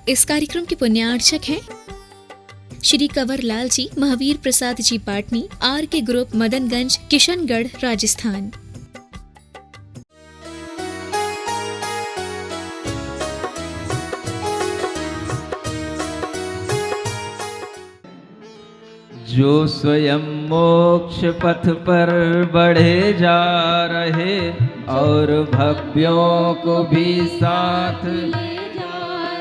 इस कार्यक्रम के पुण्यार्चक हैं श्री कंवर लाल जी, महावीर प्रसाद जी पाटनी, आर के ग्रुप, मदनगंज, किशनगढ़, राजस्थान। जो स्वयं मोक्ष पथ पर बढ़े जा रहे और भव्यों को भी साथ ले जा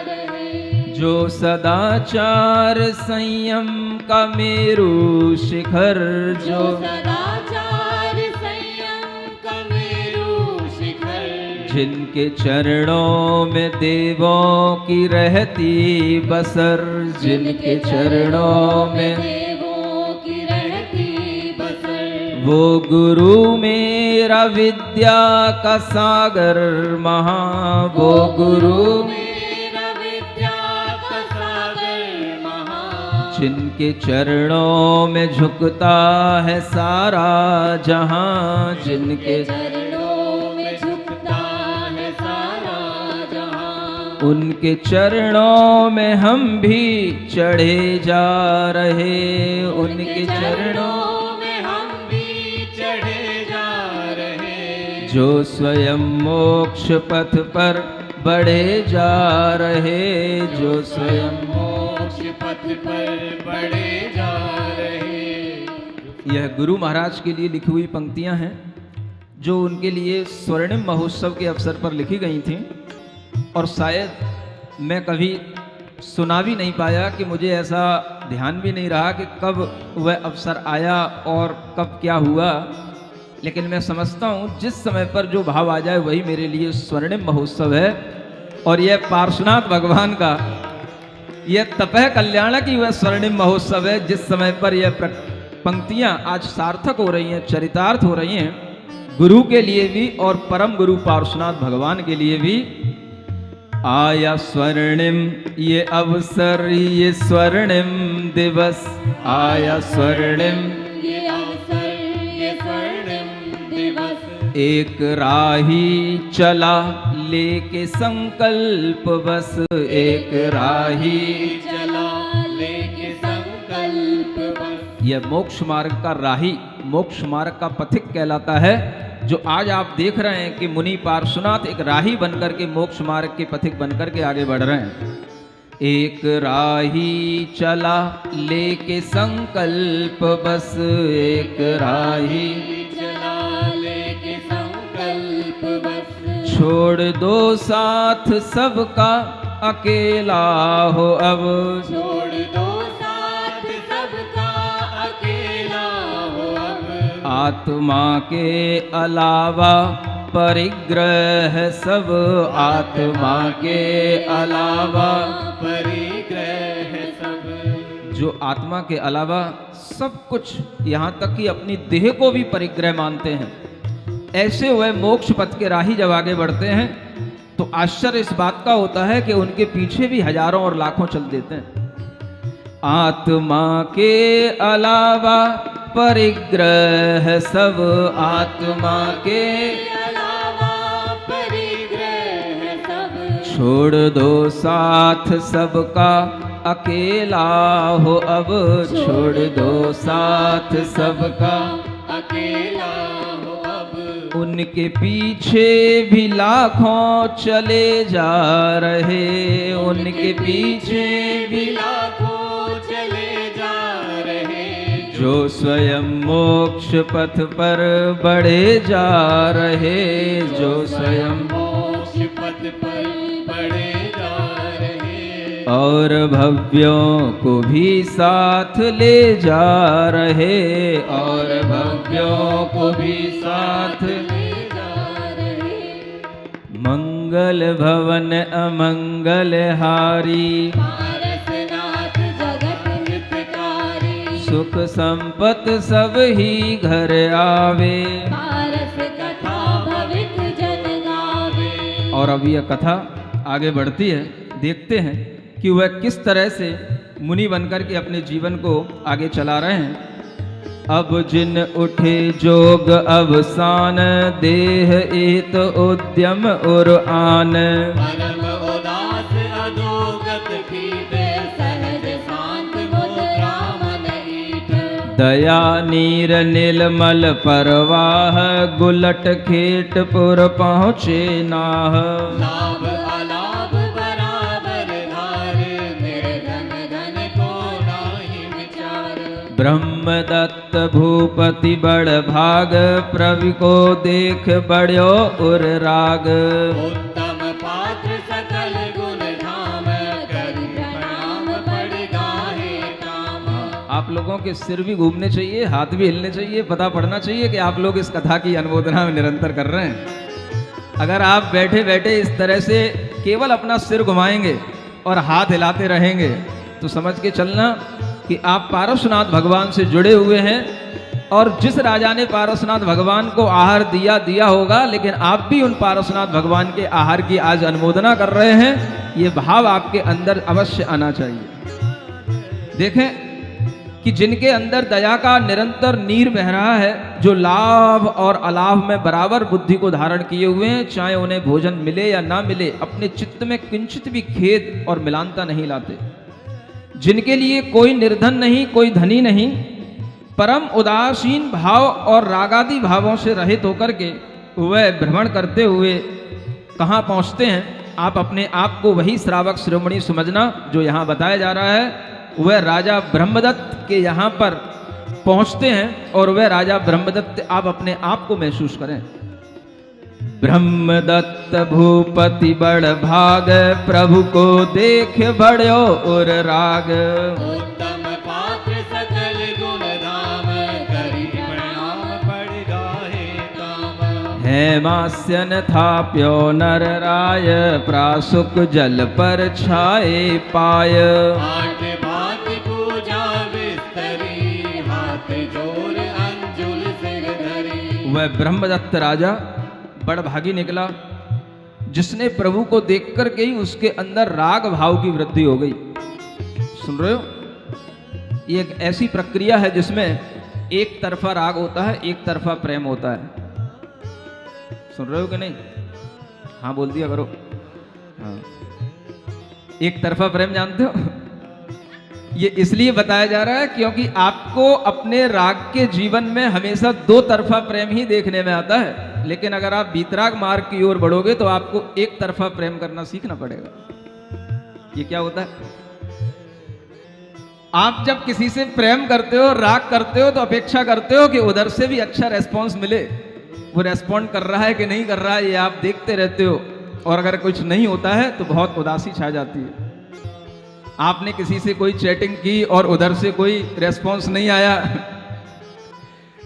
रहे, जो सदाचार संयम का मेरू शिखर, जो सदाचार संयम का मेरू शिखर, जिनके चरणों में देवों की रहती बसर, जिनके चरणों में वो गुरु मेरा विद्या का सागर महा, वो गुरु मेरा विद्या का सागर महा, जिनके चरणों में झुकता है सारा जहां, जिनके चरणों में झुकता है सारा जहां, उनके चरणों में हम भी चढ़े जा रहे, उनके चरणों जो स्वयं मोक्ष पथ पर बढ़े जा रहे, जो स्वयं मोक्ष पथ पर बढ़े जा रहे। यह गुरु महाराज के लिए लिखी हुई पंक्तियां हैं जो उनके लिए स्वर्णिम महोत्सव के अवसर पर लिखी गई थीं, और शायद मैं कभी सुना भी नहीं पाया कि मुझे ऐसा ध्यान भी नहीं रहा कि कब वह अवसर आया और कब क्या हुआ, लेकिन मैं समझता हूँ जिस समय पर जो भाव आ जाए वही मेरे लिए स्वर्णिम महोत्सव है। और यह पार्श्वनाथ भगवान का यह तपह कल्याण की वह स्वर्णिम महोत्सव है, जिस समय पर यह पंक्तियाँ आज सार्थक हो रही हैं, चरितार्थ हो रही हैं, गुरु के लिए भी और परम गुरु पार्श्वनाथ भगवान के लिए भी। आया स्वर्णिम ये अवसर, ये स्वर्णिम दिवस, आया स्वर्णिम ये अवसर, ये स्वर्णिम दिवस, एक राही चला लेके संकल्प बस, एक राही चला लेके संकल्प बस। यह मोक्ष मार्ग का राही, मोक्ष मार्ग का पथिक कहलाता है, जो आज आप देख रहे हैं कि मुनि पार्श्वनाथ एक राही बनकर के मोक्ष मार्ग के पथिक बनकर के आगे बढ़ रहे हैं। एक राही चला लेके संकल्प बस, एक राही चला लेके संकल्प बस, छोड़ दो साथ सबका अकेला हो अब, छोड़ दो साथ सबका अकेला हो अब, आत्मा के अलावा परिग्रह सब, आत्मा के अलावा परिग्रह सब, जो आत्मा के अलावा सब कुछ यहाँ तक कि अपनी देह को भी परिग्रह मानते हैं, ऐसे वह मोक्ष पथ के राही जब आगे बढ़ते हैं तो आश्चर्य इस बात का होता है कि उनके पीछे भी हजारों और लाखों चल देते हैं। आत्मा के अलावा परिग्रह सब, आत्मा के अलावा परिग्रह सब, छोड़ दो साथ सबका अकेला हो अब, छोड़ दो साथ सबका अकेला हो अब, उनके पीछे भी लाखों चले जा रहे, उनके पीछे भी लाखों चले जा रहे, जो स्वयं मोक्ष पथ पर बढ़े जा रहे, जो स्वयं मोक्ष पथ पर बढ़े जा रहे, और भव्यों को भी साथ ले जा रहे, और भव्यों को भी साथ ले जा रहे, मंगल भवन अमंगल हारी, सुख संपत सब ही घर आवे, कथा भवित जन गावे। और अब यह कथा आगे बढ़ती है, देखते हैं कि वह किस तरह से मुनि बनकर के अपने जीवन को आगे चला रहे हैं। अब जिन उठे जोग अवसान, देह एत उद्यम और आन, परम उदास अधोगत दया नीर नीलमल परवाह, गुलट खेटपुर पहुँचे नाह। लाभ अलाभ बराबर धार, निर्धन धन को नाही विचार। ब्रह्मदत्त भूपति बड़ भाग, प्रभु को देख बड़ो उर राग। उत्तम पात्र सकल गुण धाम, करि प्रणाम पड़ गाहे काम। आप लोगों के सिर भी घूमने चाहिए, हाथ भी हिलने चाहिए, पता पड़ना चाहिए कि आप लोग इस कथा की अनुमोदना में निरंतर कर रहे हैं। अगर आप बैठे बैठे इस तरह से केवल अपना सिर घुमाएंगे और हाथ हिलाते रहेंगे तो समझ के चलना कि आप पारसनाथ भगवान से जुड़े हुए हैं। और जिस राजा ने पारसनाथ भगवान को आहार दिया होगा, लेकिन आप भी उन पारसनाथ भगवान के आहार की आज अनुमोदना कर रहे हैं। ये भाव आपके अंदर अवश्य आना चाहिए। देखें कि जिनके अंदर दया का निरंतर नीर बह रहा है, जो लाभ और अलाभ में बराबर बुद्धि को धारण किए हुए हैं, चाहे उन्हें भोजन मिले या ना मिले, अपने चित्त में किंचित भी खेद और मिलानता नहीं लाते। जिनके लिए कोई निर्धन नहीं, कोई धनी नहीं, परम उदासीन भाव और रागादि भावों से रहित होकर के वह भ्रमण करते हुए कहाँ पहुँचते हैं। आप अपने आप को वही श्रावक शिरोमणि समझना जो यहाँ बताया जा रहा है। वह राजा ब्रह्मदत्त के यहाँ पर पहुँचते हैं और वह राजा ब्रह्मदत्त आप अपने आप को महसूस करें। ब्रह्मदत्त भूपति बड़ भाग, प्रभु को देख बड़ो उर राग। उत्तम पात्र सकल गुण धाम, करि प्रणाम पड़ गाहे काम। हेमास्यन था प्यो नर राय, प्रासुक जल पर छाए पाय। आठ भांति पूजा विस्तरी, हाथ जोर अंजुल सिर धरी। वह ब्रह्मदत्त राजा बड़ भागी निकला जिसने प्रभु को देख कर के ही उसके अंदर राग भाव की वृद्धि हो गई। सुन रहे हो, ये एक ऐसी प्रक्रिया है जिसमें एक तरफा राग होता है, एक तरफा प्रेम होता है। सुन रहे हो कि नहीं? हाँ बोल दिया करो। हाँ, एक तरफा प्रेम जानते हो? ये इसलिए बताया जा रहा है क्योंकि आपको अपने राग के जीवन में हमेशा दो तरफा प्रेम ही देखने में आता है। लेकिन अगर आप बीतराग मार्ग की ओर बढ़ोगे तो आपको एक तरफा प्रेम करना सीखना पड़ेगा। ये क्या होता है? आप जब किसी से प्रेम करते हो, राग करते हो, तो अपेक्षा करते हो कि उधर से भी अच्छा रेस्पॉन्स मिले। वो रेस्पॉन्ड कर रहा है कि नहीं कर रहा है, ये आप देखते रहते हो। और अगर कुछ नहीं होता है तो बहुत उदासी छा जाती है। आपने किसी से कोई चैटिंग की और उधर से कोई रेस्पॉन्स नहीं आया,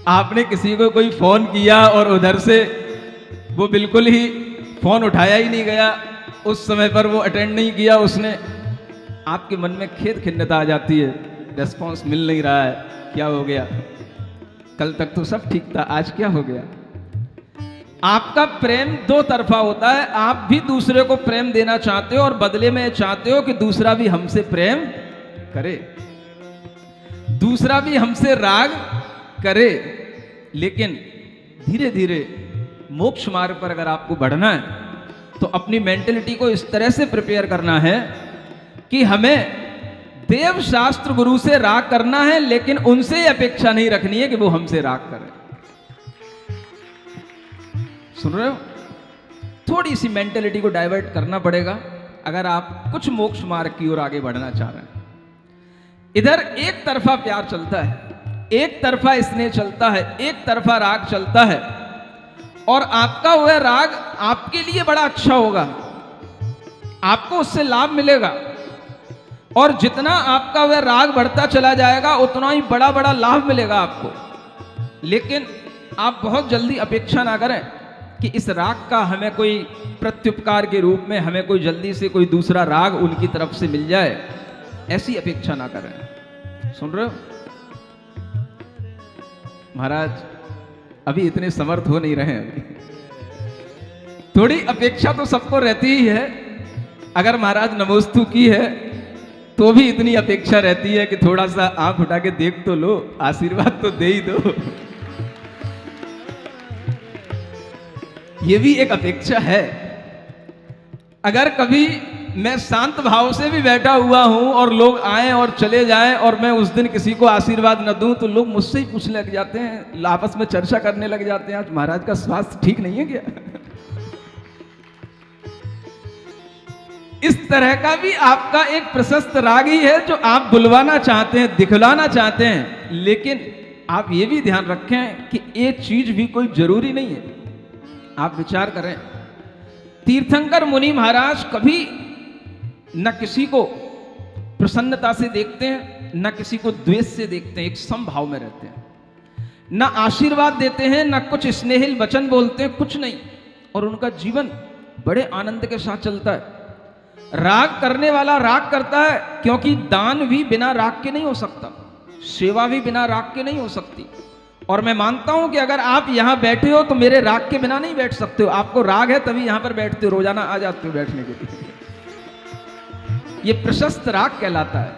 आपने किसी को कोई फोन किया और उधर से वो बिल्कुल ही फोन उठाया ही नहीं गया, उस समय पर वो अटेंड नहीं किया उसने, आपके मन में खेद खिन्नता आ जाती है। रेस्पॉन्स मिल नहीं रहा है, क्या हो गया? कल तक तो सब ठीक था, आज क्या हो गया? आपका प्रेम दो तरफा होता है। आप भी दूसरे को प्रेम देना चाहते हो और बदले में चाहते हो कि दूसरा भी हमसे प्रेम करे, दूसरा भी हमसे राग करे। लेकिन धीरे धीरे मोक्ष मार्ग पर अगर आपको बढ़ना है तो अपनी मेंटेलिटी को इस तरह से प्रिपेयर करना है कि हमें देव शास्त्र गुरु से राग करना है, लेकिन उनसे अपेक्षा नहीं रखनी है कि वो हमसे राग करें। सुन रहे हो? थोड़ी सी मेंटेलिटी को डाइवर्ट करना पड़ेगा अगर आप कुछ मोक्ष मार्ग की ओर आगे बढ़ना चाह रहे हैं। इधर एक तरफा प्यार चलता है, एक तरफा स्नेह चलता है, एक तरफा राग चलता है, और आपका वह राग आपके लिए बड़ा अच्छा होगा, आपको उससे लाभ मिलेगा। और जितना आपका वह राग बढ़ता चला जाएगा उतना ही बड़ा बड़ा लाभ मिलेगा आपको। लेकिन आप बहुत जल्दी अपेक्षा ना करें कि इस राग का हमें कोई प्रत्युपकार के रूप में हमें कोई जल्दी से कोई दूसरा राग उनकी तरफ से मिल जाए, ऐसी अपेक्षा ना करें। सुन रहे हो? महाराज अभी इतने समर्थ हो नहीं रहे हैं। थोड़ी अपेक्षा तो सबको रहती ही है। अगर महाराज नमोस्तु की है तो भी इतनी अपेक्षा रहती है कि थोड़ा सा आंख उठा के देख तो लो, आशीर्वाद तो दे ही दो। ये भी एक अपेक्षा है। अगर कभी मैं शांत भाव से भी बैठा हुआ हूं और लोग आए और चले जाएं और मैं उस दिन किसी को आशीर्वाद न दूं तो लोग मुझसे ही पूछने लग जाते हैं, आपस में चर्चा करने लग जाते हैं, आज महाराज का स्वास्थ्य ठीक नहीं है क्या? इस तरह का भी आपका एक प्रशस्त राग ही है जो आप बुलवाना चाहते हैं, दिखलाना चाहते हैं, लेकिन आप ये भी ध्यान रखें कि एक चीज भी कोई जरूरी नहीं है। आप विचार करें, तीर्थंकर मुनि महाराज कभी न किसी को प्रसन्नता से देखते हैं, न किसी को द्वेष से देखते हैं, एक समभाव में रहते हैं, न आशीर्वाद देते हैं, न कुछ स्नेहिल वचन बोलते हैं, कुछ नहीं, और उनका जीवन बड़े आनंद के साथ चलता है। राग करने वाला राग करता है, क्योंकि दान भी बिना राग के नहीं हो सकता, सेवा भी बिना राग के नहीं हो सकती। और मैं मानता हूं कि अगर आप यहां बैठे हो तो मेरे राग के बिना नहीं बैठ सकते हो, आपको राग है तभी यहां पर बैठते हो, रोजाना आ जाते हो बैठने के लिए। ये प्रशस्त राग कहलाता है,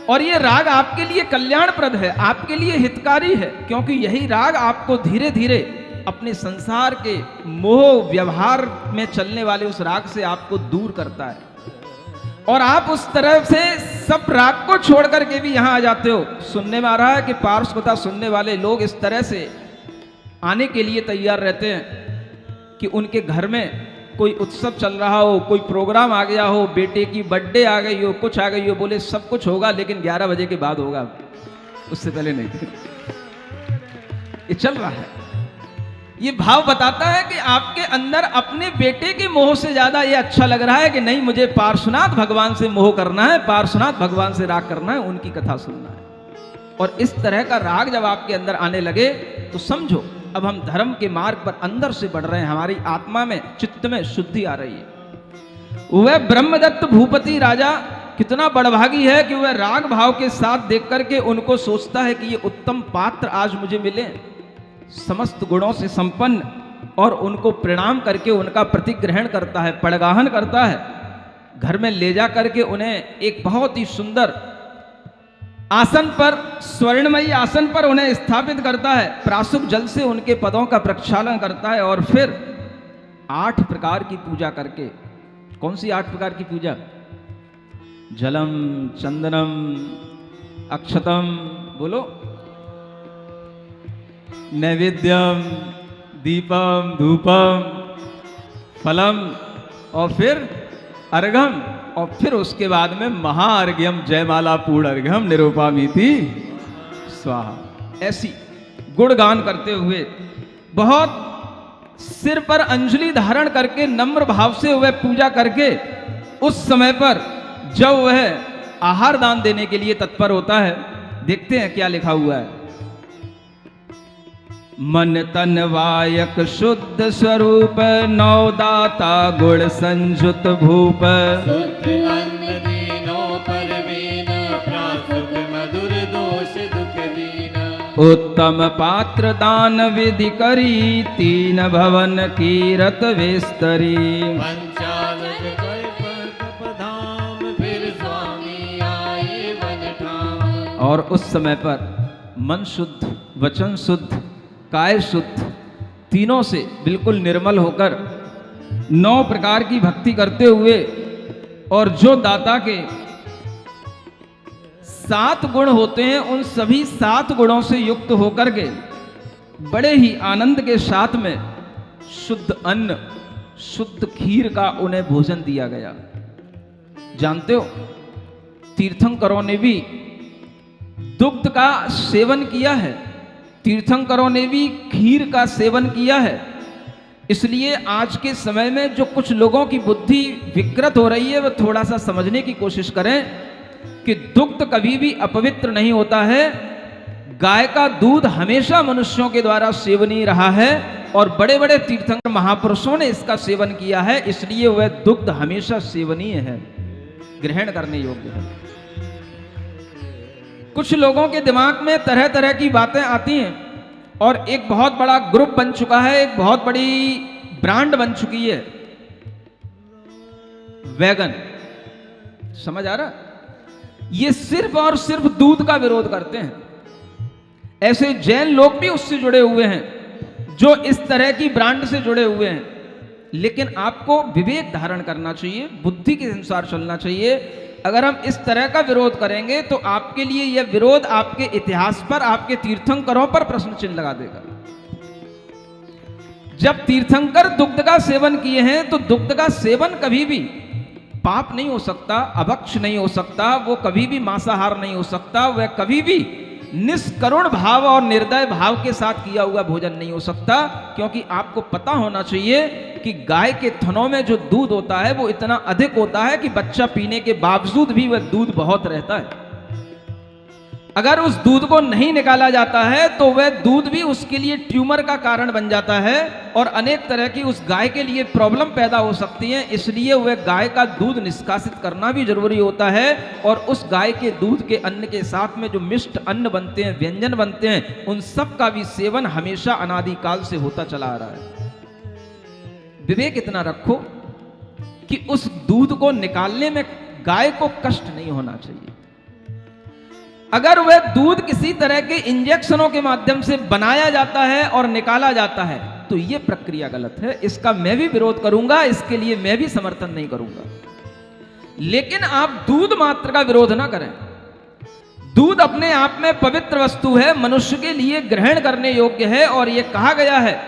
और ये राग आपके लिए कल्याणप्रद है, आपके लिए हितकारी है, क्योंकि यही राग आपको धीरे धीरे अपने संसार के मोह व्यवहार में चलने वाले उस राग से आपको दूर करता है, और आप उस तरह से सब राग को छोड़ करके भी यहां आ जाते हो। सुनने में आ रहा है कि पार्श कथा सुनने वाले लोग इस तरह से आने के लिए तैयार रहते हैं कि उनके घर में कोई उत्सव चल रहा हो, कोई प्रोग्राम आ गया हो, बेटे की बर्थडे आ गई हो, कुछ आ गई हो, बोले सब कुछ होगा लेकिन 11 बजे के बाद होगा, उससे पहले नहीं। ये चल रहा है। ये भाव बताता है कि आपके अंदर अपने बेटे के मोह से ज्यादा ये अच्छा लग रहा है कि नहीं, मुझे पार्श्वनाथ भगवान से मोह करना है, पार्श्वनाथ भगवान से राग करना है, उनकी कथा सुनना है। और इस तरह का राग जब आपके अंदर आने लगे तो समझो अब हम धर्म के मार्ग पर अंदर से बढ़ रहे हैं, हमारी आत्मा में, चित्त में शुद्धि आ रही है। वह ब्रह्मदत्त भूपति राजा कितना बड़भागी है कि वह राग भाव के साथ देख करके उनको सोचता है कि ये उत्तम पात्र आज मुझे मिले, समस्त गुणों से संपन्न, और उनको प्रणाम करके उनका प्रतिग्रहण करता है, पड़गाहन करता है, घर में ले जा करके उन्हें एक बहुत ही सुंदर आसन पर, स्वर्णमयी आसन पर उन्हें स्थापित करता है, प्रासुक जल से उनके पदों का प्रक्षालन करता है, और फिर 8 प्रकार की पूजा करके, कौन सी 8 प्रकार की पूजा? जलम, चंदनम, अक्षतम, बोलो, नैवेद्यम, दीपम, धूपम, फलम, और फिर अर्घम, और फिर उसके बाद में महाअर्घ्यम जयमाला पूर्ण अर्घ्यम निरूपामीति स्वाहा। ऐसी गुणगान करते हुए, बहुत सिर पर अंजलि धारण करके, नम्र भाव से वह पूजा करके, उस समय पर जब वह आहार दान देने के लिए तत्पर होता है, देखते हैं क्या लिखा हुआ है। मन तन वायक शुद्ध स्वरूप, नवदाता गुण संजुत भूप, शुद्ध अन्न दीनो परवीन, प्रासुक मधुर दोष दुख दीन, उत्तम पात्र दान विधि करी, 3 भवन कीरत विस्तरी, पंचानन कल्प तपधाम, फिर स्वामी आए वन ठाम। और उस समय पर मन शुद्ध, वचन शुद्ध, काय शुद्ध, तीनों से बिल्कुल निर्मल होकर 9 प्रकार की भक्ति करते हुए, और जो दाता के 7 गुण होते हैं उन सभी 7 गुणों से युक्त होकर के बड़े ही आनंद के साथ में शुद्ध अन्न, शुद्ध खीर का उन्हें भोजन दिया गया। जानते हो, तीर्थंकरों ने भी दुग्ध का सेवन किया है, तीर्थंकरों ने भी खीर का सेवन किया है। इसलिए आज के समय में जो कुछ लोगों की बुद्धि विकृत हो रही है, वह थोड़ा सा समझने की कोशिश करें कि दुग्ध कभी भी अपवित्र नहीं होता है। गाय का दूध हमेशा मनुष्यों के द्वारा सेवनीय रहा है, और बड़े बड़े तीर्थंकर महापुरुषों ने इसका सेवन किया है, इसलिए वह दुग्ध हमेशा सेवनीय है, ग्रहण करने योग्य है। कुछ लोगों के दिमाग में तरह तरह की बातें आती हैं, और एक बहुत बड़ा ग्रुप बन चुका है, एक बहुत बड़ी ब्रांड बन चुकी है, वैगन। समझ आ रहा? ये सिर्फ और सिर्फ दूध का विरोध करते हैं। ऐसे जैन लोग भी उससे जुड़े हुए हैं, जो इस तरह की ब्रांड से जुड़े हुए हैं। लेकिन आपको विवेक धारण करना चाहिए, बुद्धि के अनुसार चलना चाहिए। अगर हम इस तरह का विरोध करेंगे तो आपके लिए यह विरोध आपके इतिहास पर, आपके तीर्थंकरों पर प्रश्न चिन्ह लगा देगा। जब तीर्थंकर दुग्ध का सेवन किए हैं तो दुग्ध का सेवन कभी भी पाप नहीं हो सकता, अभक्ष नहीं हो सकता, वो कभी भी मांसाहार नहीं हो सकता, वह कभी भी निष्करुण भाव और निर्दय भाव के साथ किया हुआ भोजन नहीं हो सकता। क्योंकि आपको पता होना चाहिए कि गाय के थनों में जो दूध होता है वो इतना अधिक होता है कि बच्चा पीने के बावजूद भी वह दूध बहुत रहता है। अगर उस दूध को नहीं निकाला जाता है तो वह दूध भी उसके लिए ट्यूमर का कारण बन जाता है और अनेक तरह की उस गाय के लिए प्रॉब्लम पैदा हो सकती है। इसलिए वह गाय का दूध निष्कासित करना भी जरूरी होता है। और उस गाय के दूध के अन्न के साथ में जो मिष्ट अन्न बनते हैं, व्यंजन बनते हैं, उन सब का भी सेवन हमेशा अनादिकाल से होता चला आ रहा है। विवेक इतना रखो कि उस दूध को निकालने में गाय को कष्ट नहीं होना चाहिए। अगर वह दूध किसी तरह के इंजेक्शनों के माध्यम से बनाया जाता है और निकाला जाता है तो यह प्रक्रिया गलत है। इसका मैं भी विरोध करूंगा, इसके लिए मैं भी समर्थन नहीं करूंगा। लेकिन आप दूध मात्र का विरोध ना करें। दूध अपने आप में पवित्र वस्तु है, मनुष्य के लिए ग्रहण करने योग्य है। और यह कहा गया है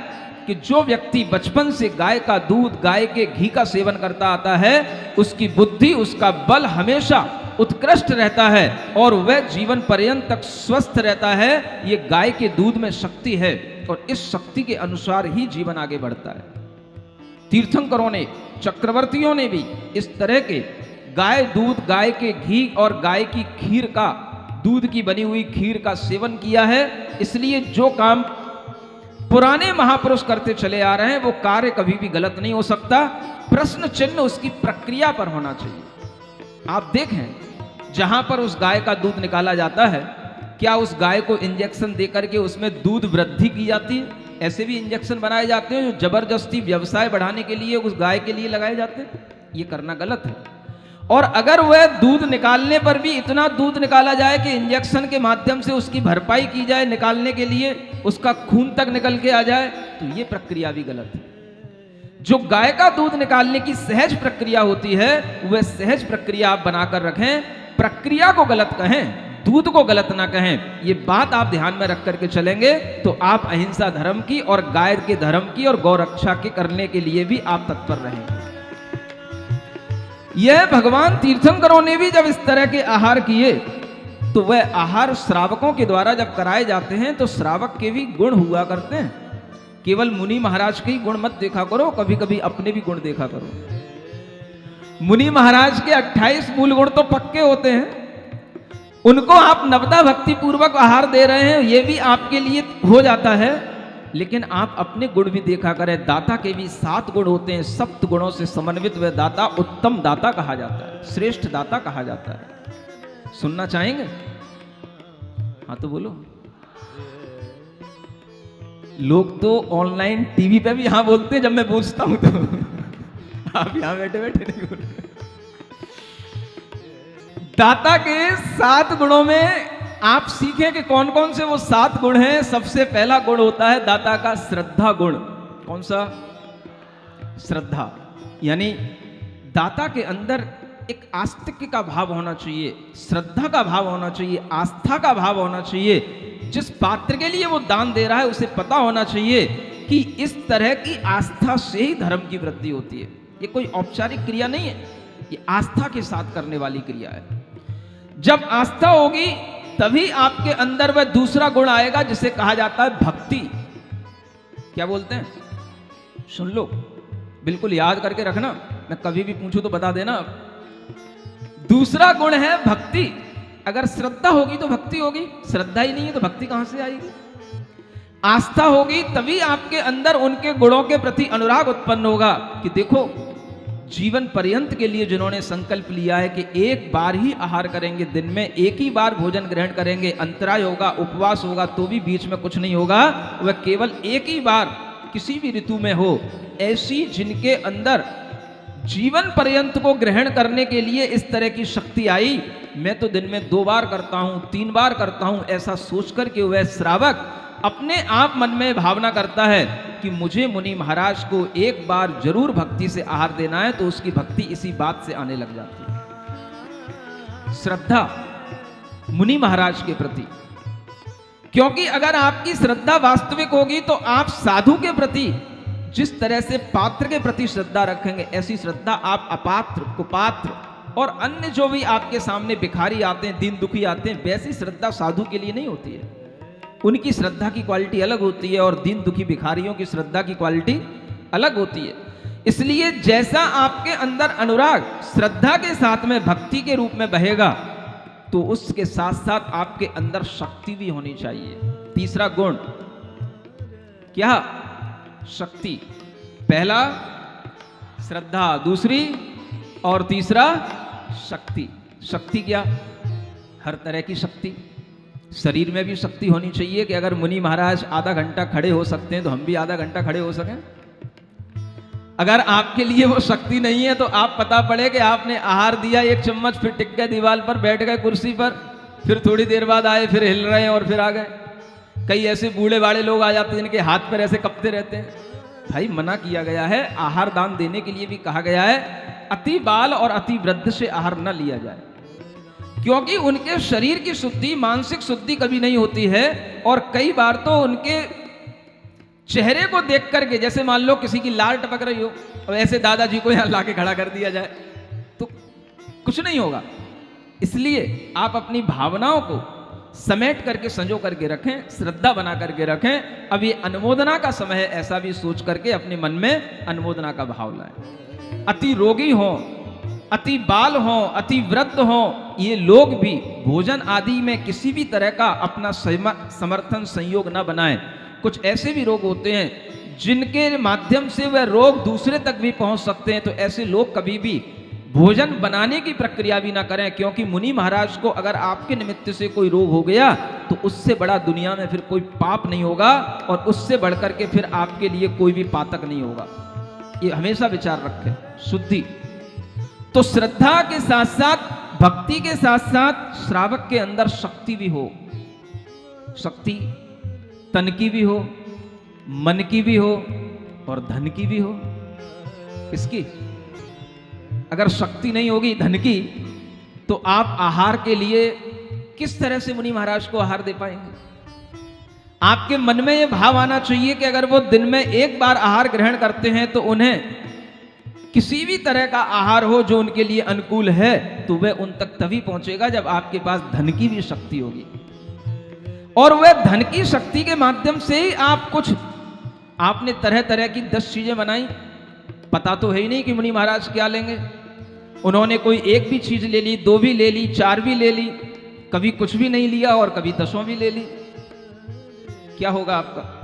कि जो व्यक्ति बचपन से गाय का दूध, गाय के घी का सेवन करता आता है, उसकी बुद्धि, उसका बल हमेशा उत्कृष्ट रहता है और वह जीवन पर्यंत तक स्वस्थ रहता है। ये गाय के दूध में शक्ति है और इस शक्ति के अनुसार ही जीवन आगे बढ़ता है। तीर्थंकरों ने, चक्रवर्तियों ने भी इस तरह के गाय दूध, गाय के घी और गाय की खीर का, दूध की बनी हुई खीर का सेवन किया है। इसलिए जो काम पुराने महापुरुष करते चले आ रहे हैं वो कार्य कभी भी गलत नहीं हो सकता। प्रश्न चिन्ह उसकी प्रक्रिया पर होना चाहिए। आप देखें, जहां पर उस गाय का दूध निकाला जाता है, क्या उस गाय को इंजेक्शन देकर के उसमें दूध वृद्धि की जाती है? ऐसे भी इंजेक्शन बनाए जाते हैं जो जबरदस्ती व्यवसाय बढ़ाने के लिए उस गाय के लिए लगाए जाते हैं। ये करना गलत है। और अगर वह दूध निकालने पर भी इतना दूध निकाला जाए कि इंजेक्शन के माध्यम से उसकी भरपाई की जाए, निकालने के लिए उसका खून तक निकल के आ जाए, तो ये प्रक्रिया भी गलत है। जो गाय का दूध निकालने की सहज प्रक्रिया होती है वह सहज प्रक्रिया आप बनाकर रखें। प्रक्रिया को गलत कहें, दूध को गलत ना कहें। ये बात आप ध्यान में रख करके चलेंगे तो आप अहिंसा धर्म की और गाय के धर्म की और गौ रक्षा के करने के लिए भी आप तत्पर रहेंगे। यह भगवान तीर्थंकरों ने भी जब इस तरह के आहार किए तो वह आहार श्रावकों के द्वारा जब कराए जाते हैं तो श्रावक के भी गुण हुआ करते हैं। केवल मुनि महाराज के ही गुण मत देखा करो, कभी कभी अपने भी गुण देखा करो। मुनि महाराज के 28 मूल गुण तो पक्के होते हैं, उनको आप नवदा भक्ति पूर्वक आहार दे रहे हैं, ये भी आपके लिए हो जाता है। लेकिन आप अपने गुण भी देखा करें। दाता के भी 7 गुण होते हैं, 7 गुणों से समन्वित वह दाता उत्तम दाता कहा जाता है, श्रेष्ठ दाता कहा जाता है। सुनना चाहेंगे? हाँ तो बोलो। लोग तो ऑनलाइन टीवी पे भी हाँ बोलते हैं जब मैं पूछता हूं तो आप यहां बैठे बैठे नहीं बोल रहे। दाता के 7 गुणों में आप सीखें कि कौन कौन से वो 7 गुण हैं। सबसे पहला गुण होता है दाता का श्रद्धा गुण। कौन सा? श्रद्धा। यानी दाता के अंदर एक आस्तिक्य का भाव होना चाहिए, श्रद्धा का भाव होना चाहिए, आस्था का भाव होना चाहिए। जिस पात्र के लिए वो दान दे रहा है उसे पता होना चाहिए कि इस तरह की आस्था से ही धर्म की वृद्धि होती है। ये कोई औपचारिक क्रिया नहीं है, ये आस्था के साथ करने वाली क्रिया है। जब आस्था होगी तभी आपके अंदर वह दूसरा गुण आएगा जिसे कहा जाता है भक्ति। क्या बोलते हैं? सुन लो, बिल्कुल याद करके रखना, मैं कभी भी पूछूं तो बता देना। दूसरा गुण है भक्ति। अगर श्रद्धा होगी तो भक्ति होगी, श्रद्धा ही नहीं है तो भक्ति कहां से आएगी? आस्था होगी तभी आपके अंदर उनके गुणों के प्रति अनुराग उत्पन्न होगा कि देखो, जीवन पर्यंत के लिए जिन्होंने संकल्प लिया है कि एक बार ही आहार करेंगे, दिन में एक ही बार भोजन ग्रहण करेंगे, अंतराय होगा, उपवास होगा तो भी बीच में कुछ नहीं होगा, वह केवल एक ही बार किसी भी ऋतु में हो, ऐसी जिनके अंदर जीवन पर्यंत को ग्रहण करने के लिए इस तरह की शक्ति आई। मैं तो दिन में 2 बार करता हूं, 3 बार करता हूं, ऐसा सोच कर के वह श्रावक अपने आप मन में भावना करता है कि मुझे मुनि महाराज को एक बार जरूर भक्ति से आहार देना है, तो उसकी भक्ति इसी बात से आने लग जाती है, श्रद्धा मुनि महाराज के प्रति। क्योंकि अगर आपकी श्रद्धा वास्तविक होगी तो आप साधु के प्रति जिस तरह से पात्र के प्रति श्रद्धा रखेंगे, ऐसी श्रद्धा आप अपात्र, कुपात्र और अन्य जो भी आपके सामने भिखारी आते हैं, दीन दुखी आते हैं, वैसी श्रद्धा साधु के लिए नहीं होती है। उनकी श्रद्धा की क्वालिटी अलग होती है और दीन दुखी भिखारियों की श्रद्धा की क्वालिटी अलग होती है। इसलिए जैसा आपके अंदर अनुराग श्रद्धा के साथ में भक्ति के रूप में बहेगा, तो उसके साथ साथ आपके अंदर शक्ति भी होनी चाहिए। तीसरा गुण क्या? शक्ति। पहला श्रद्धा, दूसरी और तीसरा शक्ति। शक्ति क्या? हर तरह की शक्ति। शरीर में भी शक्ति होनी चाहिए कि अगर मुनि महाराज आधा घंटा खड़े हो सकते हैं तो हम भी आधा घंटा खड़े हो सकें। अगर आपके लिए वो शक्ति नहीं है तो आप पता पड़े कि आपने आहार दिया 1 चम्मच, फिर टिक गए दीवार पर, बैठ गए कुर्सी पर, फिर थोड़ी देर बाद आए, फिर हिल रहे हैं और फिर आ गए। कई ऐसे बूढ़े बाड़े लोग आ जाते हैं जिनके हाथ पर ऐसे कपते रहते हैं। भाई मना किया गया है, आहार दान देने के लिए भी कहा गया है अति बाल और अति वृद्ध से आहार न लिया जाए, क्योंकि उनके शरीर की शुद्धि, मानसिक शुद्धि कभी नहीं होती है। और कई बार तो उनके चेहरे को देख करके, जैसे मान लो किसी की लार टपक रही हो और ऐसे दादाजी को यहां लाके खड़ा कर दिया जाए तो कुछ नहीं होगा। इसलिए आप अपनी भावनाओं को समेट करके, संजो करके रखें, श्रद्धा बना करके रखें। अब ये अनुमोदना का समय है, ऐसा भी सोच करके अपने मन में अनुमोदना का भाव लाएं। अति रोगी हो, अति बाल हो, अति वृद्ध हो, ये लोग भी भोजन आदि में किसी भी तरह का अपना समर्थन संयोग न बनाएं। कुछ ऐसे भी रोग होते हैं जिनके माध्यम से वह रोग दूसरे तक भी पहुंच सकते हैं, तो ऐसे लोग कभी भी भोजन बनाने की प्रक्रिया भी ना करें। क्योंकि मुनि महाराज को अगर आपके निमित्त से कोई रोग हो गया तो उससे बड़ा दुनिया में फिर कोई पाप नहीं होगा और उससे बढ़कर के फिर आपके लिए कोई भी पातक नहीं होगा। ये हमेशा विचार रखें। शुद्धि तो श्रद्धा के साथ साथ, भक्ति के साथ साथ श्रावक के अंदर शक्ति भी हो। शक्ति तन की भी हो, मन की भी हो और धन की भी हो। इसकी अगर शक्ति नहीं होगी धन की, तो आप आहार के लिए किस तरह से मुनि महाराज को आहार दे पाएंगे? आपके मन में यह भाव आना चाहिए कि अगर वो दिन में एक बार आहार ग्रहण करते हैं तो उन्हें किसी भी तरह का आहार हो जो उनके लिए अनुकूल है, तो वह उन तक तभी पहुंचेगा जब आपके पास धन की भी शक्ति होगी। और वह धन की शक्ति के माध्यम से ही आप कुछ, आपने तरह तरह की 10 चीजें बनाई, पता तो है ही नहीं कि मुनि महाराज क्या लेंगे। उन्होंने कोई एक भी चीज ले ली, 2 भी ले ली, 4 भी ले ली, कभी कुछ भी नहीं लिया और कभी 10 भी ले ली। क्या होगा आपका?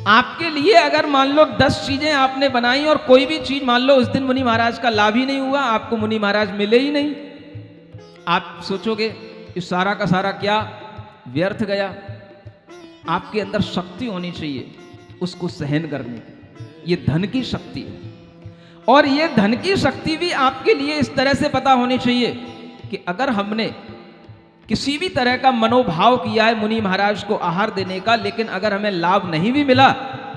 आपके लिए अगर मान लो 10 चीजें आपने बनाई और कोई भी चीज मान लो उस दिन मुनि महाराज का लाभ ही नहीं हुआ, आपको मुनि महाराज मिले ही नहीं, आप सोचोगे इस सारा का सारा क्या व्यर्थ गया। आपके अंदर शक्ति होनी चाहिए उसको सहन करने की। ये धन की शक्ति है। और ये धन की शक्ति भी आपके लिए इस तरह से पता होनी चाहिए कि अगर हमने किसी भी तरह का मनोभाव किया है मुनि महाराज को आहार देने का, लेकिन अगर हमें लाभ नहीं भी मिला,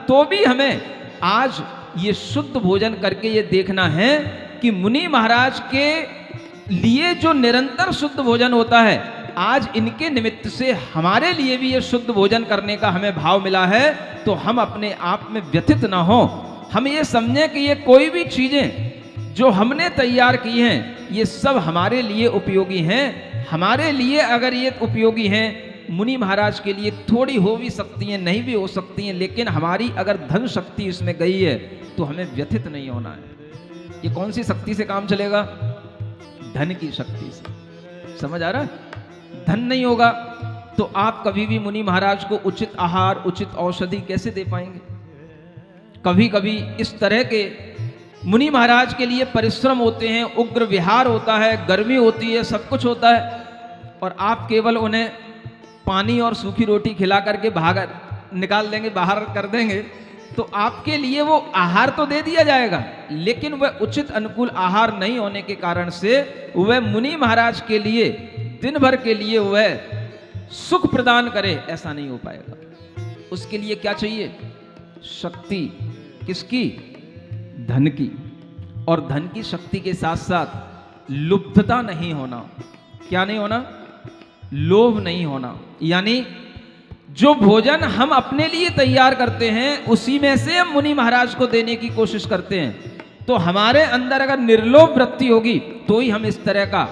तो भी हमें आज ये शुद्ध भोजन करके ये देखना है कि मुनि महाराज के लिए जो निरंतर शुद्ध भोजन होता है, आज इनके निमित्त से हमारे लिए भी ये शुद्ध भोजन करने का हमें भाव मिला है, तो हम अपने आप में व्यथित ना हो। हम ये समझें कि ये कोई भी चीजें जो हमने तैयार की हैं, ये सब हमारे लिए उपयोगी हैं। हमारे लिए अगर ये उपयोगी हैं, मुनि महाराज के लिए थोड़ी हो भी सकती हैं, नहीं भी हो सकती हैं, लेकिन हमारी अगर धन शक्ति इसमें गई है तो हमें व्यथित नहीं होना है। ये कौन सी शक्ति से काम चलेगा? धन की शक्ति से। समझ आ रहा है? धन नहीं होगा तो आप कभी भी मुनि महाराज को उचित आहार, उचित औषधि कैसे दे पाएंगे? कभी कभी इस तरह के मुनि महाराज के लिए परिश्रम होते हैं, उग्र विहार होता है, गर्मी होती है, सब कुछ होता है, और आप केवल उन्हें पानी और सूखी रोटी खिला करके निकाल देंगे, बाहर कर देंगे, तो आपके लिए वो आहार तो दे दिया जाएगा, लेकिन वह उचित अनुकूल आहार नहीं होने के कारण से वह मुनि महाराज के लिए दिन भर के लिए वह सुख प्रदान करे, ऐसा नहीं हो पाएगा। उसके लिए क्या चाहिए? शक्ति। किसकी? धन की। और धन की शक्ति के साथ साथ लुब्धता नहीं होना। क्या नहीं होना? लोभ नहीं होना। यानी जो भोजन हम अपने लिए तैयार करते हैं उसी में से हम मुनि महाराज को देने की कोशिश करते हैं। तो हमारे अंदर अगर निर्लोभ वृत्ति होगी तो ही हम इस तरह का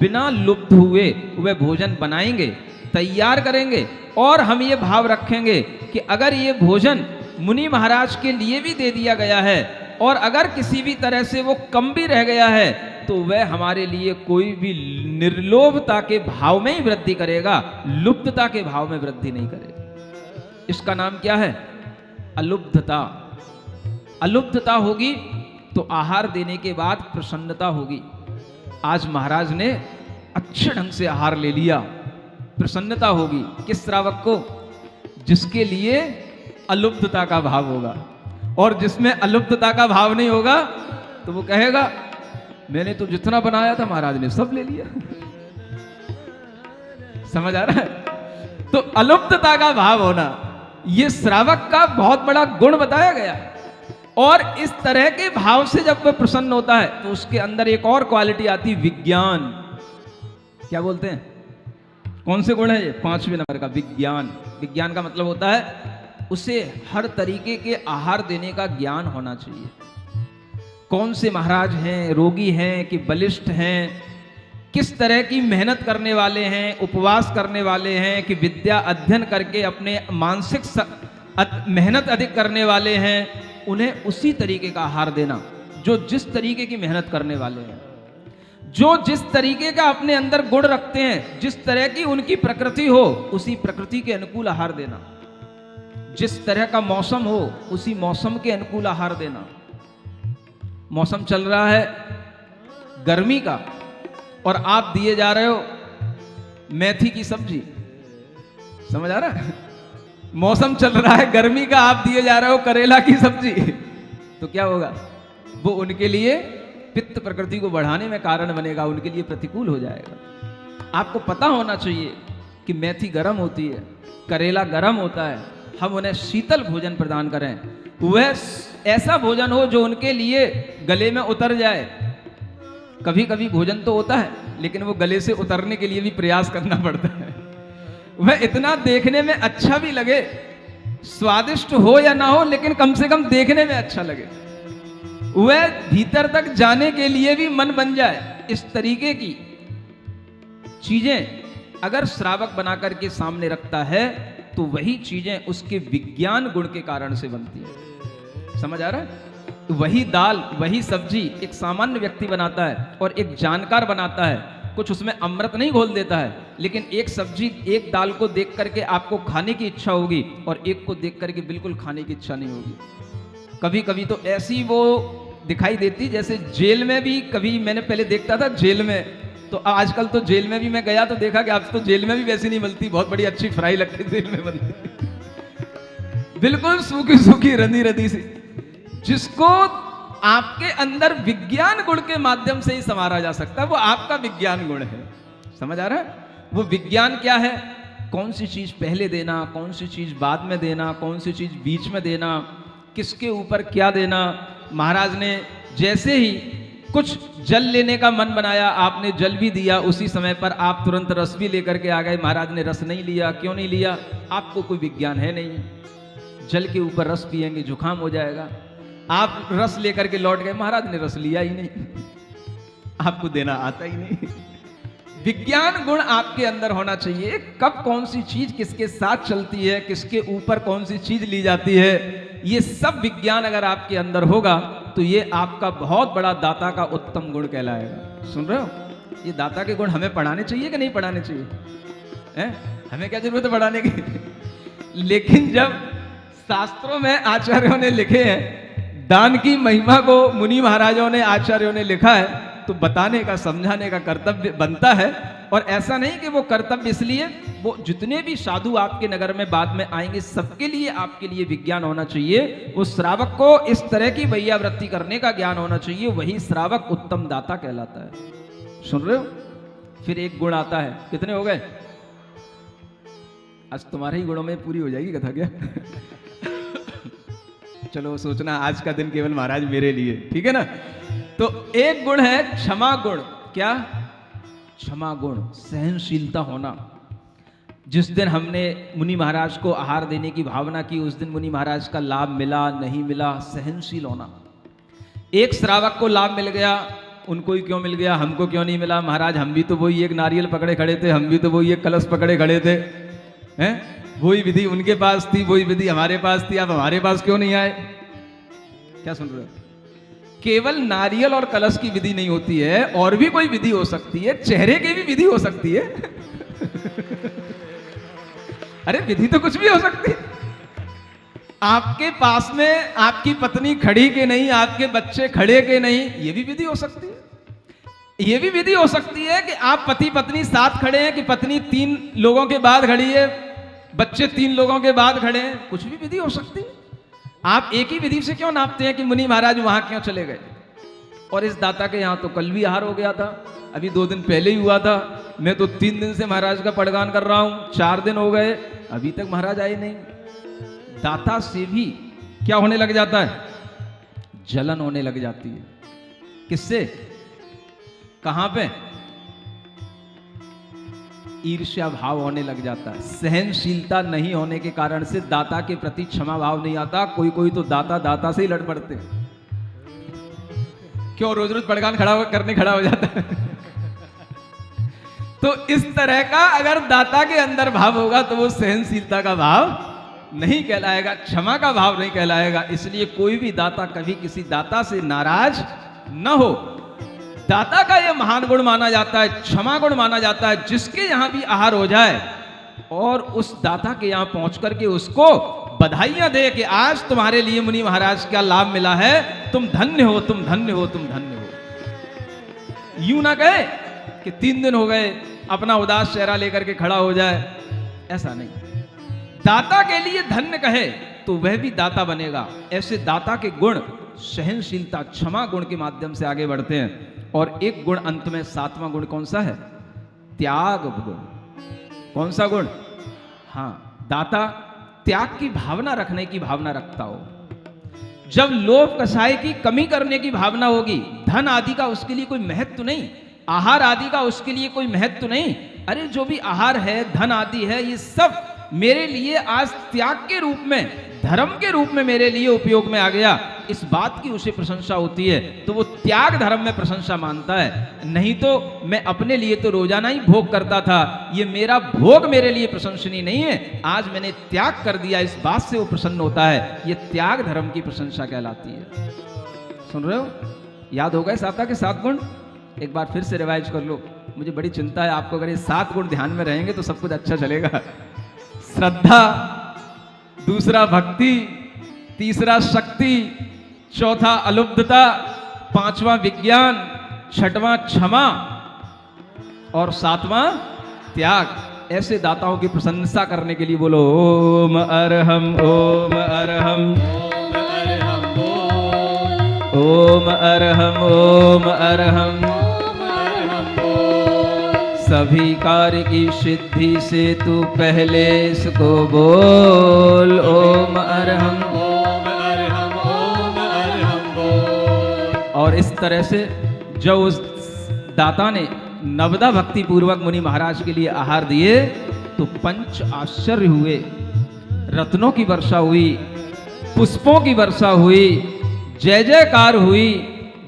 बिना लुब्ध हुए वह भोजन बनाएंगे, तैयार करेंगे। और हम ये भाव रखेंगे कि अगर ये भोजन मुनि महाराज के लिए भी दे दिया गया है और अगर किसी भी तरह से वो कम भी रह गया है तो वह हमारे लिए कोई भी निर्लोभता के भाव में ही वृद्धि करेगा, लुब्धता के भाव में वृद्धि नहीं करेगा। इसका नाम क्या है? अलुब्धता। अलुब्धता होगी तो आहार देने के बाद प्रसन्नता होगी। आज महाराज ने अच्छे ढंग से आहार ले लिया, प्रसन्नता होगी। किस श्रावक को? जिसके लिए अलुब्धता का भाव होगा। और जिसमें अलुब्धता का भाव नहीं होगा तो वो कहेगा मैंने तो जितना बनाया था महाराज ने सब ले लिया। समझ आ रहा है? तो अलुब्धता का भाव होना ये श्रावक का बहुत बड़ा गुण बताया गया। और इस तरह के भाव से जब वह प्रसन्न होता है तो उसके अंदर एक और क्वालिटी आती, विज्ञान। क्या बोलते हैं? कौन से गुण है ये? 5वें नंबर का विज्ञान। विज्ञान का मतलब होता है उसे हर तरीके के आहार देने का ज्ञान होना चाहिए। कौन से महाराज हैं, रोगी हैं कि बलिष्ठ हैं, किस तरह की मेहनत करने वाले हैं, उपवास करने वाले हैं कि विद्या अध्ययन करके अपने मानसिक मेहनत अधिक करने वाले हैं, उन्हें उसी तरीके का आहार देना जो जिस तरीके की मेहनत करने वाले हैं, जो जिस तरीके का अपने अंदर गुण रखते हैं, जिस तरह की उनकी प्रकृति हो उसी प्रकृति के अनुकूल आहार देना। जिस तरह का मौसम हो उसी मौसम के अनुकूल आहार देना। मौसम चल रहा है गर्मी का और आप दिए जा रहे हो मेथी की सब्जी। समझ आ रहा है? मौसम चल रहा है गर्मी का, आप दिए जा रहे हो करेला की सब्जी, तो क्या होगा? वो उनके लिए पित्त प्रकृति को बढ़ाने में कारण बनेगा, उनके लिए प्रतिकूल हो जाएगा। आपको पता होना चाहिए कि मेथी गर्म होती है, करेला गर्म होता है, हम उन्हें शीतल भोजन प्रदान करें। वह ऐसा भोजन हो जो उनके लिए गले में उतर जाए। कभी कभी भोजन तो होता है लेकिन वो गले से उतरने के लिए भी प्रयास करना पड़ता है। वह इतना देखने में अच्छा भी लगे, स्वादिष्ट हो या ना हो, लेकिन कम से कम देखने में अच्छा लगे, वह भीतर तक जाने के लिए भी मन बन जाए। इस तरीके की चीजें अगर श्रावक बना करके सामने रखता है तो वही चीजें उसके विज्ञान गुण के कारण से बनती है। समझ आ रहा है? वही दाल, वही सब्जी एक सामान्य व्यक्ति बनाता है और एक जानकार बनाता है। कुछ उसमें अमृत नहीं घोल देता है, लेकिन एक सब्जी, एक दाल को देख करके आपको खाने की इच्छा होगी और एक को देख करके बिल्कुल खाने की इच्छा नहीं होगी। कभी कभी तो ऐसी वो दिखाई देती जैसे जेल में भी, कभी मैंने पहले देखता था जेल में, तो आजकल तो जेल में भी मैं गया तो देखा कि अब तो जेल में भी वैसी नहीं मिलती, बहुत बड़ी अच्छी फ्राई लगती जेल में बनती, बिल्कुल सूखी सूखी रंधी रंधी सी, जिसको आपके अंदर विज्ञान गुण के माध्यम से ही संवारा जा सकता है। वो आपका विज्ञान गुण है। समझ आ रहा है? वो विज्ञान क्या है? कौन सी चीज पहले देना, कौन सी चीज बाद में देना, कौन सी चीज बीच में देना, किसके ऊपर क्या देना। महाराज ने जैसे ही कुछ जल लेने का मन बनाया, आपने जल भी दिया, उसी समय पर आप तुरंत रस भी लेकर के आ गए। महाराज ने रस नहीं लिया। क्यों नहीं लिया? आपको कोई विज्ञान है नहीं। जल के ऊपर रस पिएंगे जुकाम हो जाएगा। आप रस लेकर के लौट गए, महाराज ने रस लिया ही नहीं, आपको देना आता ही नहीं। विज्ञान गुण आपके अंदर होना चाहिए। कब कौन सी चीज किसके साथ चलती है, किसके ऊपर कौन सी चीज ली जाती है, ये सब विज्ञान अगर आपके अंदर होगा तो ये आपका बहुत बड़ा दाता का उत्तम गुण कहलाएगा। सुन रहे हो? ये दाता के गुण हमें पढ़ाने चाहिए कि नहीं पढ़ाने चाहिए? हमें क्या जरूरत है पढ़ाने की? लेकिन जब शास्त्रों में आचार्यों ने लिखे हैं, दान की महिमा को मुनि महाराजों ने, आचार्यों ने लिखा है, तो बताने का, समझाने का कर्तव्य बनता है। और ऐसा नहीं कि वो कर्तव्य इसलिए, वो जितने भी साधु आपके नगर में बाद में आएंगे सबके लिए आपके लिए विज्ञान होना चाहिए। उस श्रावक को इस तरह की वैयावृत्ति करने का ज्ञान होना चाहिए। वही श्रावक उत्तम दाता कहलाता है। सुन रहे हो? फिर एक गुण आता है। कितने हो गए? आज तुम्हारे ही गुणों में पूरी हो जाएगी कथा क्या? चलो सोचना आज का दिन केवल महाराज मेरे लिए, ठीक है ना। तो एक गुण है क्षमा गुण। क्या? क्षमा गुण, सहनशीलता होना। जिस दिन हमने मुनि महाराज को आहार देने की भावना की, उस दिन मुनि महाराज का लाभ मिला नहीं मिला, सहनशील होना। एक श्रावक को लाभ मिल गया, उनको ही क्यों मिल गया, हमको क्यों नहीं मिला? महाराज हम भी तो वही एक नारियल पकड़े खड़े थे, हम भी तो वही एक कलश पकड़े खड़े थे, हैं? वही विधि उनके पास थी, वही विधि हमारे पास थी, अब हमारे पास क्यों नहीं आए? क्या सुन रहे हो? केवल नारियल और कलश की विधि नहीं होती है, और भी कोई विधि हो सकती है, चेहरे की भी विधि हो सकती है। अरे विधि तो कुछ भी हो सकती है। आपके पास में आपकी पत्नी खड़ी के नहीं, आपके बच्चे खड़े के नहीं, ये भी विधि हो सकती है। ये भी विधि हो सकती है कि आप पति पत्नी साथ खड़े हैं, कि पत्नी 3 लोगों के बाद खड़ी है, बच्चे 3 लोगों के बाद खड़े हैं, कुछ भी विधि हो सकती है। आप एक ही विधि से क्यों नापते हैं कि मुनि महाराज वहां क्यों चले गए? और इस दाता के यहां तो कल भी आहार हो गया था, अभी 2 दिन पहले ही हुआ था। मैं तो 3 दिन से महाराज का पड़गान कर रहा हूं, 4 दिन हो गए, अभी तक महाराज आए नहीं। दाता से भी क्या होने लग जाता है? जलन होने लग जाती है। किससे? कहां पे? ईर्ष्या भाव होने लग जाता है। सहनशीलता नहीं होने के कारण से दाता के प्रति क्षमा भाव नहीं आता। कोई कोई तो दाता से ही लड़ पड़ते हैं। क्यों? रोज रोज पड़गान करने खड़ा हो जाता है। तो इस तरह का अगर दाता के अंदर भाव होगा तो वो सहनशीलता का भाव नहीं कहलाएगा, क्षमा का भाव नहीं कहलाएगा। इसलिए कोई भी दाता कभी किसी दाता से नाराज न हो। दाता का यह महान गुण माना जाता है, क्षमा गुण माना जाता है। जिसके यहां भी आहार हो जाए और उस दाता के यहां पहुंच करके उसको बधाइयां दे कि आज तुम्हारे लिए मुनि महाराज का लाभ मिला है, तुम धन्य हो, तुम धन्य हो, तुम धन्य हो। यूं ना कहे कि 3 दिन हो गए, अपना उदास चेहरा लेकर के खड़ा हो जाए, ऐसा नहीं। दाता के लिए धन्य कहे तो वह भी दाता बनेगा। ऐसे दाता के गुण सहनशीलता, क्षमा गुण के माध्यम से आगे बढ़ते हैं। और एक गुण अंत में, 7वां गुण कौन सा है? त्याग गुण। कौन सा गुण? हां, दाता त्याग की भावना रखने की भावना रखता हो। जब लोभ कसाई की कमी करने की भावना होगी, धन आदि का उसके लिए कोई महत्व नहीं, आहार आदि का उसके लिए कोई महत्व नहीं। अरे जो भी आहार है, धन आदि है, ये सब मेरे लिए आज त्याग के रूप में, धर्म के रूप में मेरे लिए उपयोग में आ गया, इस बात की उसे प्रशंसा होती है। तो वो त्याग धर्म में प्रशंसा मानता है। नहीं तो मैं अपने लिए तो रोजाना ही भोग करता था, ये मेरा भोग मेरे लिए प्रशंसनीय नहीं है, आज मैंने त्याग कर दिया, इस बात से वो प्रसन्न होता है। ये त्याग धर्म की प्रशंसा कहलाती है। सुन रहे हो? याद हो गए साता के 7 गुण? एक बार फिर से रिवाइज कर लो। मुझे बड़ी चिंता है आपको, अगर ये 7 गुण ध्यान में रहेंगे तो सब कुछ अच्छा चलेगा। श्रद्धा, दूसरा भक्ति, तीसरा शक्ति, चौथा अलुब्धता, 5वां विज्ञान, 6वां क्षमा और 7वां त्याग। ऐसे दाताओं की प्रशंसा करने के लिए बोलो ओम अरहम, ओम अरहम, ओम अरहम, ओम अरहम। सभी कार्य की सिद्धि से तू पहले इसको बोल ओम अरहम, ओम अरहम, ओम अरहम बोल। और इस तरह से जब उस दाता ने नवदा भक्ति पूर्वक मुनि महाराज के लिए आहार दिए तो 5 आश्चर्य हुए। रत्नों की वर्षा हुई, पुष्पों की वर्षा हुई, जय जयकार हुई,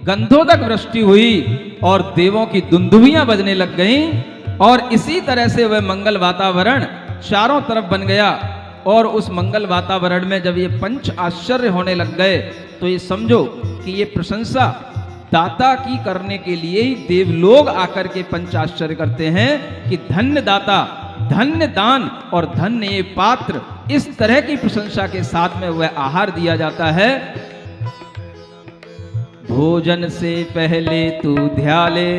गंधोदक वृष्टि हुई और देवों की दुंदुभियां बजने लग गईं। और इसी तरह से वह मंगल वातावरण चारों तरफ बन गया। और उस मंगल वातावरण में जब ये 5 आश्चर्य होने लग गए तो ये समझो कि ये प्रशंसा दाता की करने के लिए ही देवलोग आकर के 5 आश्चर्य करते हैं कि धन्य दाता, धन्य दान और धन्य ये पात्र। इस तरह की प्रशंसा के साथ में वह आहार दिया जाता है। भोजन से पहले तू ध्याले,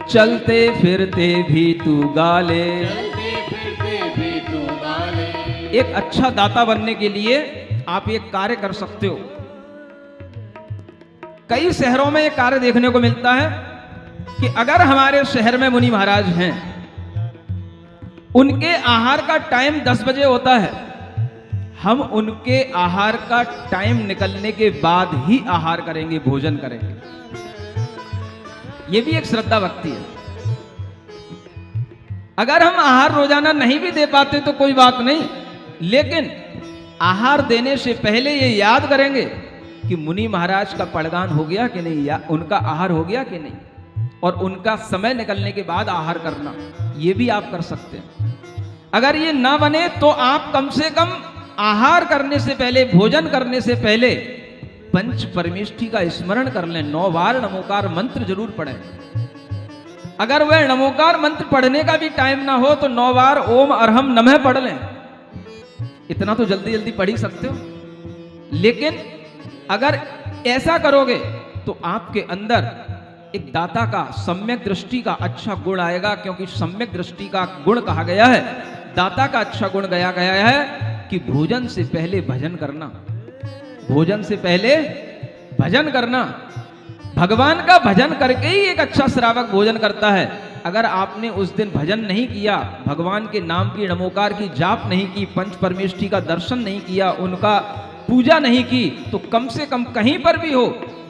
चलते फिरते भी तू गाले। एक अच्छा दाता बनने के लिए आप एक कार्य कर सकते हो। कई शहरों में एक कार्य देखने को मिलता है कि अगर हमारे शहर में मुनि महाराज हैं उनके आहार का टाइम 10 बजे होता है, हम उनके आहार का टाइम निकलने के बाद ही आहार करेंगे, भोजन करेंगे। ये भी एक श्रद्धा भक्ति है। अगर हम आहार रोजाना नहीं भी दे पाते तो कोई बात नहीं, लेकिन आहार देने से पहले ये याद करेंगे कि मुनि महाराज का पड़गान हो गया कि नहीं, या उनका आहार हो गया कि नहीं, और उनका समय निकलने के बाद आहार करना, ये भी आप कर सकते हैं। अगर ये ना बने तो आप कम से कम आहार करने से पहले, भोजन करने से पहले पंच परमेष्ठी का स्मरण कर लें, 9 बार नमोकार मंत्र जरूर पढ़ें। अगर वह नमोकार मंत्र पढ़ने का भी टाइम ना हो तो 9 बार ओम अरहम नमः पढ़ लें। इतना तो जल्दी जल्दी पढ़ ही सकते हो, लेकिन अगर ऐसा करोगे तो आपके अंदर एक दाता का, सम्यक दृष्टि का अच्छा गुण आएगा, क्योंकि सम्यक दृष्टि का गुण कहा गया है, दाता का अच्छा गुण गया है कि भोजन से पहले भजन करना, भोजन से पहले भजन करना। भगवान का भजन करके ही एक अच्छा श्रावक भोजन करता है। अगर आपने उस दिन भजन नहीं किया, भगवान के नाम की, नमोकार की जाप नहीं की, पंच परमेष्ठी का दर्शन नहीं किया, उनका पूजा नहीं की, तो कम से कम कहीं पर भी हो,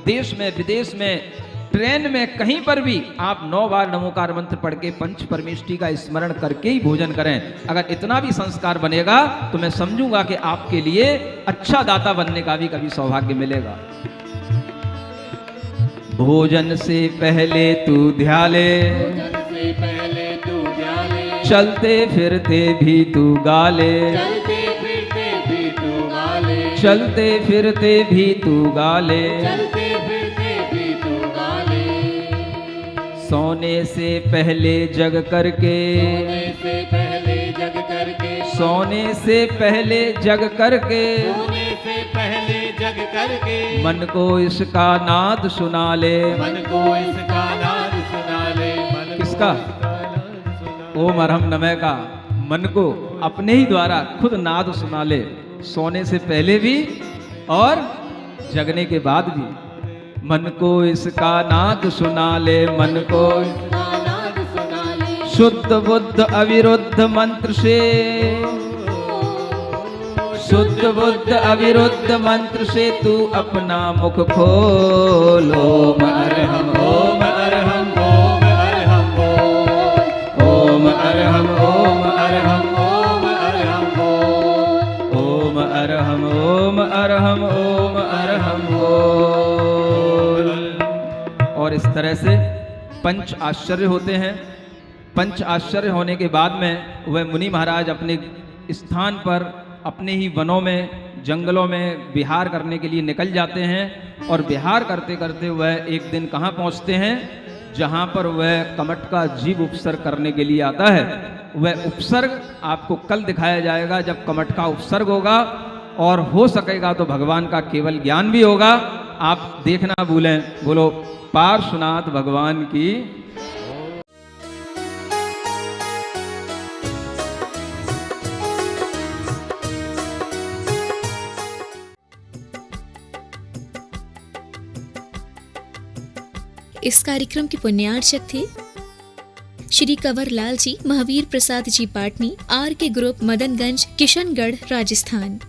देश में, विदेश में, ट्रेन में, कहीं पर भी आप 9 बार नमोकार मंत्र पढ़ के पंच परमेष्ठी का स्मरण करके ही भोजन करें। अगर इतना भी संस्कार बनेगा तो मैं समझूंगा कि आपके लिए अच्छा दाता बनने का भी कभी सौभाग्य मिलेगा। भोजन से पहले तू ध्याले, भोजन से पहले तू ध्याले, चलते फिरते भी तू गाले, चलते फिरते भी तू गाले, चलते फिरते भी तू गाले, चलते फिरते भी तू गाले। सोने से पहले जग करके, सोने से पहले जग करके, सोने से पहले जग करके, सोने से पहले जग करके, मन को इसका नाद सुना ले। मन को इसका नाद सुना ले। मन को किसका? इसका नाद सुना ले। ओम अरहम नमः का मन को अपने ही द्वारा खुद नाद सुना ले, सोने से पहले भी और जगने के बाद भी। मन को इसका नाद सुना ले, मन को इसका नाद सुना ले। शुद्ध बुद्ध अविरुद्ध मंत्र से, शुद्ध बुद्ध अविरुद्ध मंत्र से तू अपना मुख खोल। ओम अरहम, ओम अरहम, ओम अरहम बोल। ओम अरहम, ओम अरहम, ओम अरहम बोल। ओम अरहम, ओम अरहम, ओम अरहम बोल। और इस तरह से पंच आश्चर्य होते हैं। पंच आश्चर्य होने के बाद में वह मुनि महाराज अपने स्थान पर, अपने ही वनों में, जंगलों में विहार करने के लिए निकल जाते हैं। और विहार करते करते वह एक दिन कहाँ पहुँचते हैं, जहाँ पर वह कमट का जीव उपसर्ग करने के लिए आता है। वह उपसर्ग आपको कल दिखाया जाएगा जब कमट का उपसर्ग होगा, और हो सकेगा तो भगवान का केवल ज्ञान भी होगा। आप देखना भूलें। बोलो पार्श्वनाथ भगवान की। इस कार्यक्रम के पुण्यार्चक थे श्री कंवर लाल जी, महावीर प्रसाद जी पाटनी, आर के ग्रुप, मदनगंज, किशनगढ़, राजस्थान।